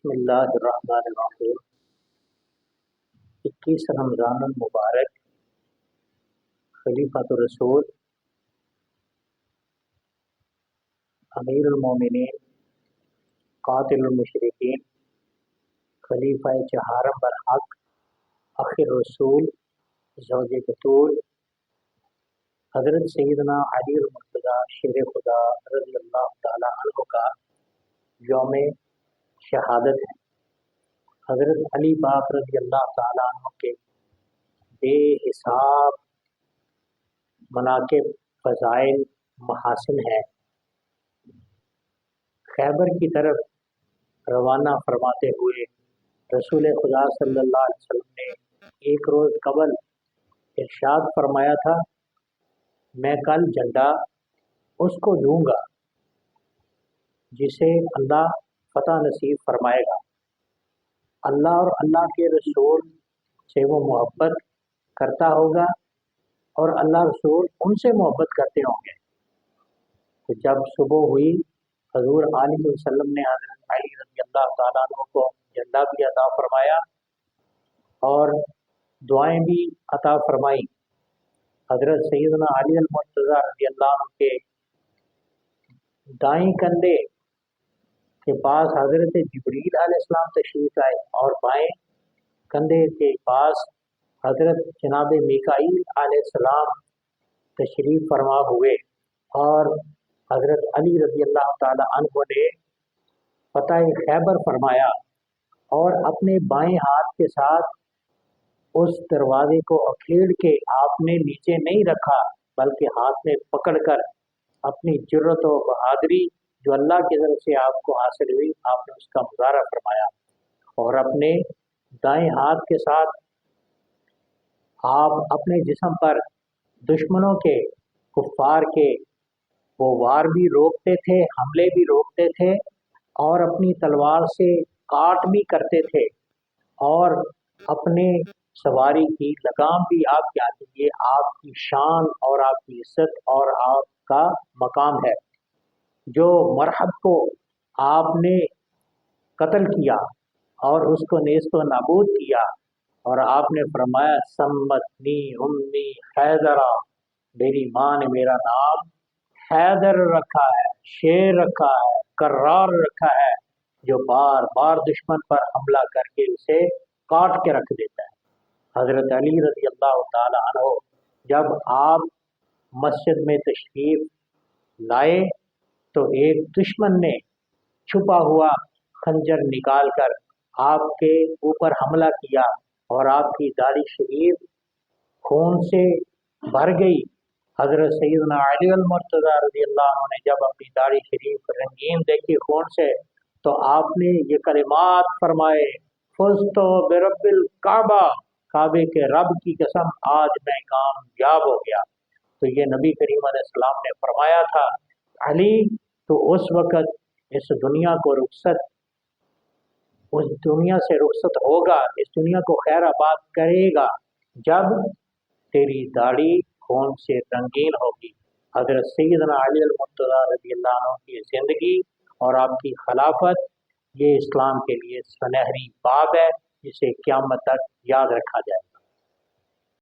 بسم اللہ الرحمن الرحیم۔ 21 رمضان المبارک خلیفۃ الرسول امیر المومنین قاتل المشرکین خلیفہ چہارم برحق آخر رسول زوج بطول حضرت سیدنا علی المرتضیٰ شیر خدا رضی اللہ تعالی عنہ کا یوم شہادت ہے۔ حضرت علی پاک رضی اللہ تعالیٰ عنہ کے بے حساب مناقب، فضائل، محاسن ہیں۔ خیبر کی طرف روانہ فرماتے ہوئے رسول خدا صلی اللہ علیہ وسلم نے ایک روز قبل ارشاد فرمایا تھا، میں کل جھنڈا اس کو دوں گا جسے اللہ فتح نصیب فرمائے گا۔ اللہ اور اللہ کے رسول سے وہ محبت کرتا ہوگا اور اللہ رسول ان سے محبت کرتے ہوں گے۔ تو جب صبح ہوئی، حضور علیہ وسلم نے حضرت علی رضی اللہ تعالیٰ عنہ کو جھنڈا بھی عطا فرمایا اور دعائیں بھی عطا فرمائی۔ حضرت سیدنا علی المرتضیٰ رضی اللہ عنہ کے دائیں کندھے کے پاس حضرت جبریل علیہ السلام تشریف آئے اور بائیں کندھے کے پاس حضرت جناب میکائیل علیہ السلام تشریف فرما ہوئے، اور حضرت علی رضی اللہ تعالی عنہ نے فتح خیبر فرمایا اور اپنے بائیں ہاتھ کے ساتھ اس دروازے کو اکھیڑ کے آپ نے نیچے نہیں رکھا، بلکہ ہاتھ میں پکڑ کر اپنی جرت و بہادری جو اللہ کی طرف سے آپ کو حاصل ہوئی، آپ نے اس کا مظاہرہ فرمایا، اور اپنے دائیں ہاتھ کے ساتھ آپ اپنے جسم پر دشمنوں کے، کفار کے وہ وار بھی روکتے تھے، حملے بھی روکتے تھے، اور اپنی تلوار سے کاٹ بھی کرتے تھے، اور اپنے سواری کی لگام بھی آپ جانتے ہیں۔ یہ آپ کی شان اور آپ کی عزت اور آپ کا مقام ہے۔ جو مرحب کو آپ نے قتل کیا اور اس کو نیست و نابود کیا، اور آپ نے فرمایا سمتنی امی حیدرہ، میری ماں نے میرا نام حیدر رکھا ہے، شیر رکھا ہے، کرار رکھا ہے، جو بار بار دشمن پر حملہ کر کے اسے کاٹ کے رکھ دیتا ہے۔ حضرت علی رضی اللہ تعالی عنہ جب آپ مسجد میں تشریف لائے تو ایک دشمن نے چھپا ہوا خنجر نکال کر آپ کے اوپر حملہ کیا، اور آپ کی داڑھی شریف خون سے بھر گئی۔ حضرت سیدنا علی المرتضیٰ رضی اللہ عنہ نے جب اپنی داڑھی شریف رنگین دیکھی خون سے، تو آپ نے یہ کلمات فرمائے، فزت برب الکعبہ، کعبے کے رب کی قسم آج میں کامیاب ہو گیا۔ تو یہ نبی کریم علیہ السلام نے فرمایا تھا، علی تو اس وقت اس دنیا سے رخصت ہوگا، اس دنیا کو خیر آباد کرے گا جب تیری داڑھی خون سے رنگین ہوگی۔ حضرت سیدنا علی المرتضیٰ رضی اللہ عنہ کی زندگی اور آپ کی خلافت یہ اسلام کے لیے سنہری باب ہے، جسے قیامت تک یاد رکھا جائے۔